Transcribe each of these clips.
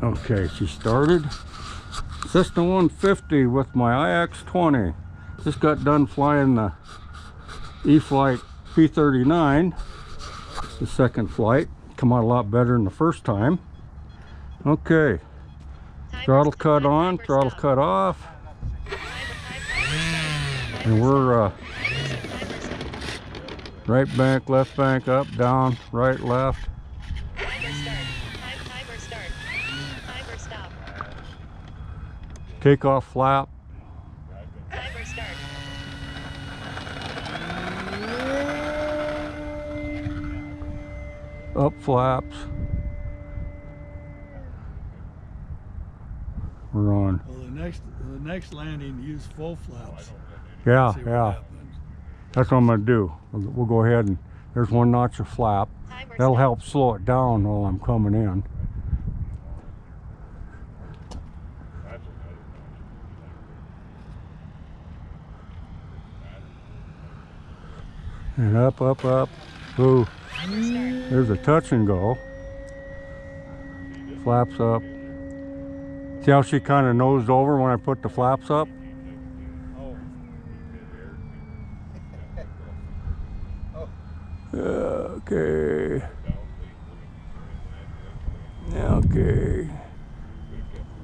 Okay, she started. Cessna 150 with my IX-20. Just got done flying the E-Flight P-39, the second flight. Come out a lot better than the first time. Okay, throttle cut on, throttle cut off. And we're right bank, left bank, up, down, right, left. Takeoff flap. Up flaps. We're on. Well, the next landing, use full flaps. Yeah, yeah. That's what I'm gonna do. We'll go ahead and there's one notch of flap. That'll help slow it down while I'm coming in. And up, up, up. Ooh. There's a touch and go. Flaps up. See how she kind of nosed over when I put the flaps up? Okay. Okay.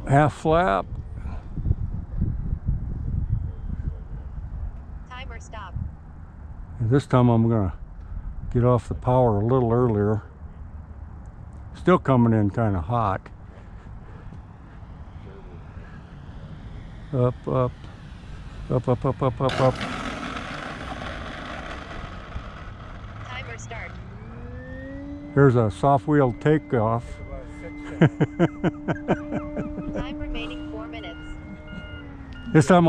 Half flap. Timer stop. This time I'm gonna get off the power a little earlier. Still coming in kind of hot. Up, up, up, up, up, up, up, up. Timer start. Here's a soft wheel takeoff. Time remaining 4 minutes. This time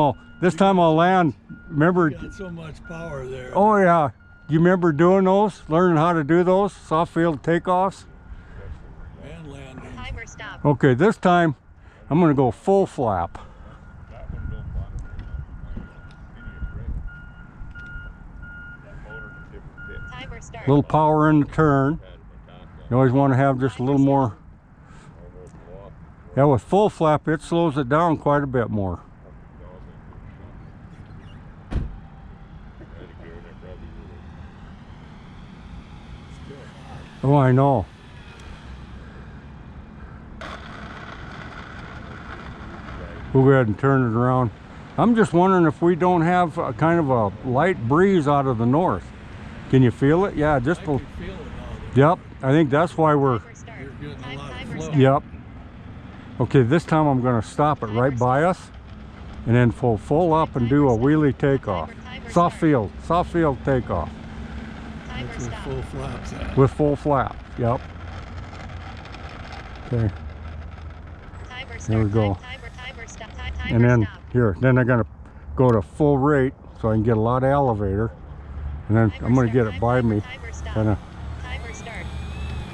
I'll land. Remember? You got so much power there. Oh yeah. You remember doing those? Learning how to do those soft field takeoffs? And landing. Timer stop. Okay, this time I'm gonna go full flap. Timer start. Little power in the turn. You always want to have just a little more. Yeah, with full flap it slows it down quite a bit more. Oh, I know. We'll go ahead and turn it around. I'm just wondering if we don't have a kind of a light breeze out of the north. Can you feel it? Yeah, just. I can feel it out there. Yep, I think that's why we're. Timer start. You're getting a lot of Timer flow. start. Yep. Okay, this time I'm going to stop it right by us, and then full up and do a wheelie takeoff. Soft field takeoff. Timer That's with stop. full flaps at. With full flap, yep. Okay, Timer start. there we go. Timer stop. And then stop. here, then I'm gonna go to full rate so I can get a lot of elevator, and then I'm gonna get it by me, Timer stop. kind of, Timer start.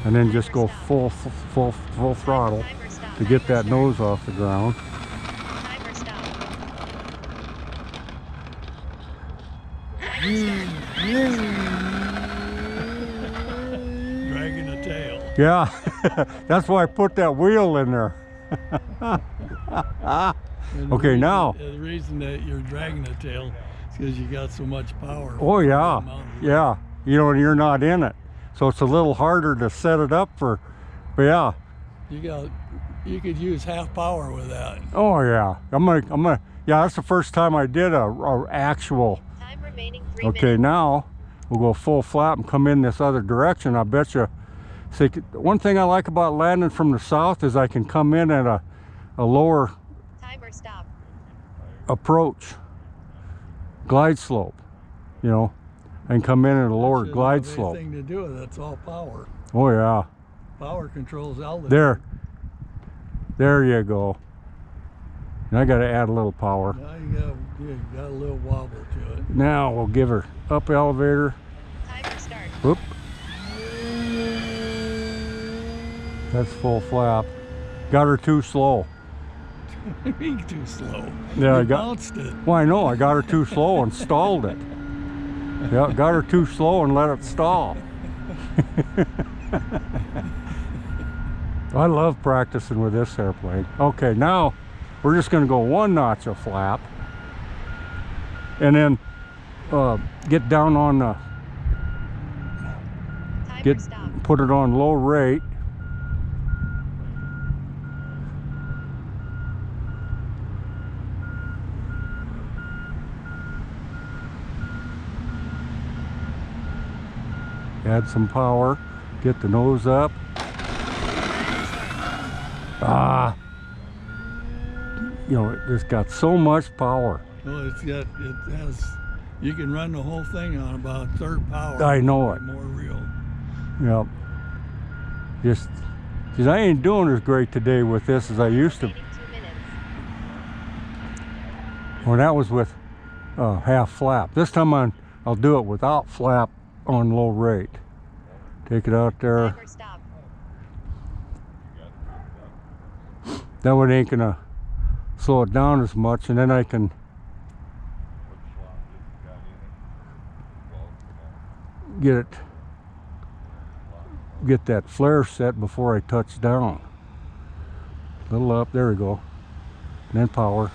and then just go full throttle Timer stop. to get that nose off the ground. Timer stop. Dragging a tail. Yeah, that's why I put that wheel in there. And the Okay, reason- now. The reason that you're dragging a tail is because you got so much power. Oh yeah, Amount of- yeah. You know, you're not in it, so it's a little harder to set it up for. But yeah. You could use half power with that. Oh yeah. I'm gonna. Yeah, that's the first time I did a actual. Time remaining 3 Okay, minutes. now we'll go full flap and come in this other direction. I bet you. See, one thing I like about landing from the south is I can come in at a lower Timer stop. approach, glide slope. You know, and come in at a lower That glide shouldn't have slope. anything to do with it. It's all power. Oh yeah. Power controls altitude. There you go. And I got to add a little power. Now you got a little wobble to it. Now we'll give her up elevator. Timer start. Whoop. That's full flap. Got her too slow. Being too slow. Yeah, I You got. bounced it. Well, I know. I got her too slow and stalled it. Yeah, got her too slow and let it stall. I love practicing with this airplane. Okay, now we're just going to go 1 notch of flap, and then get down on the Timer stop. put it on low rate. Add some power, get the nose up. You know, it's got so much power. Well, it has, you can run the whole thing on about 1/3 power. I know it. More real. Yep. Just, cause I ain't doing as great today with this as I used to. Remaining 2 minutes. When that was with half flap. This time I'll do it without flap on low rate. Take it out there. Timer stop. That one ain't gonna slow it down as much, and then I can get that flare set before I touch down. A little up, there we go. And then power.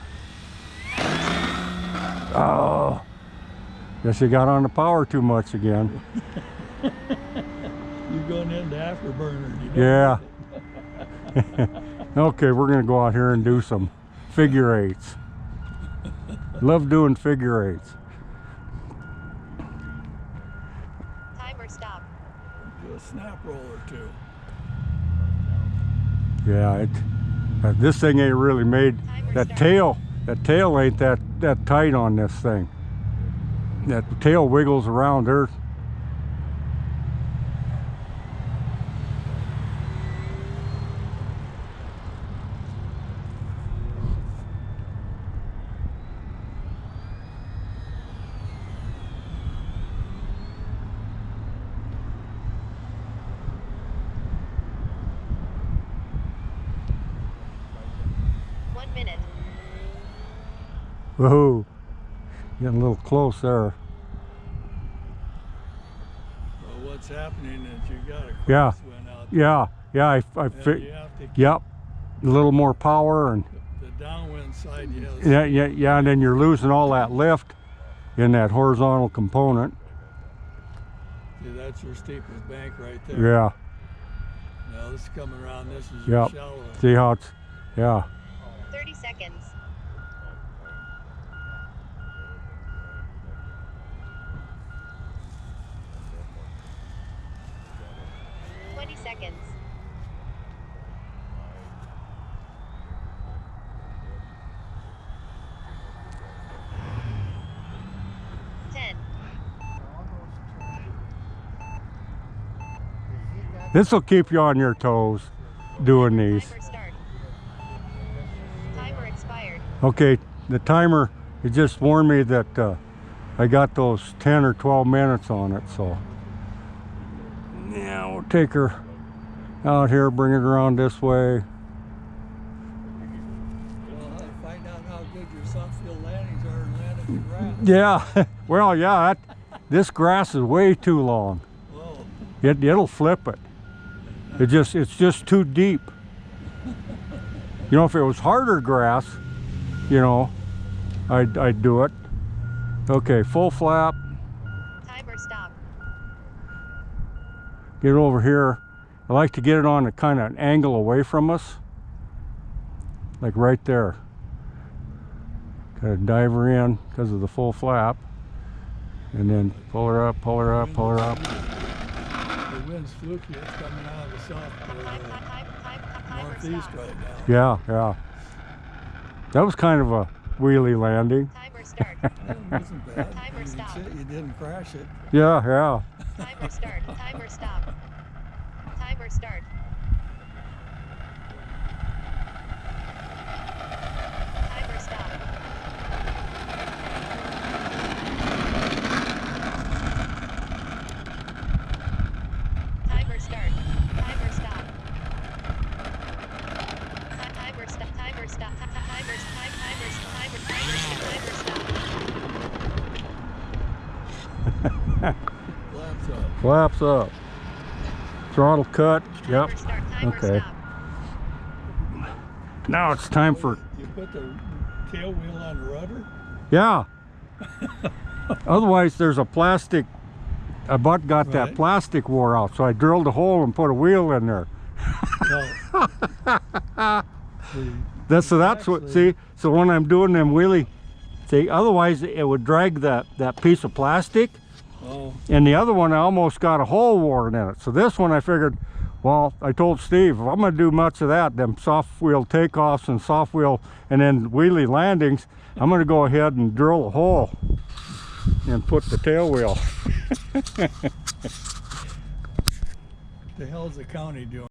Oh, guess you got on the power too much again. You're going into afterburner. You don't Yeah. need it. Okay, we're gonna go out here and do some figure eights. Love doing figure eights. Timer stop. Do a snap roll or 2. Yeah, this thing ain't really made. Timer That start. tail ain't that tight on this thing. That tail wiggles around there. Whoa, getting a little close there. Well, what's happening is you got a Yeah. crosswind out there. Yeah, I And fit. you have to keep Yep, a little more power, and the downwind side. You have yeah, and then you're losing all that lift in that horizontal component. See, that's your steepest bank right there. Yeah, Now this is coming around. This is your yep. shallow. See how it's, yeah. 30 seconds. Seconds. 10. This will keep you on your toes doing these. Timer start. Timer expired. Okay, the timer, it just warned me that I got those 10 or 12 minutes on it, so. Yeah, we'll take her out here, bring it around this way. Well, I'll find out how good your soft field landings are and land in the grass. Yeah, well, yeah, this grass is way too long. Whoa. It'll flip it. It's just too deep. You know, if it was harder grass, you know, I'd do it. Okay, full flap. Timer stop. Get it over here. I like to get it on a kind of an angle away from us, like right there. Kind of dive her in because of the full flap, and then pull her up, pull her up, pull her up. The wind's fluky. It's coming out of the south northeast right now. Yeah, yeah. That was kind of a wheelie landing. Timer start. It wasn't bad. Timer You stop. can see you didn't crash it. Yeah, yeah. Timer start. Timer stop. Timer start. Timer stop. Timer start. Timer stop. Timer stop. Timer stop. Timer stop. Flaps up. Flaps up. Throttle cut. Yep. Timer start. Timer Okay. stop. Now it's time for, You put the tail wheel on the rudder? yeah. Otherwise there's a plastic, a butt got that Right. plastic wore out, so I drilled a hole and put a wheel in there. No. That's what, see, so when I'm doing them wheelie, see, otherwise it would drag that piece of plastic, Oh, and the other one I almost got a hole worn in it. So this one I figured, well, I told Steve, if I'm gonna do much of that, them soft wheel takeoffs and soft wheel and then wheelie landings, I'm gonna go ahead and drill a hole and put the tail wheel. the hell's the county doing?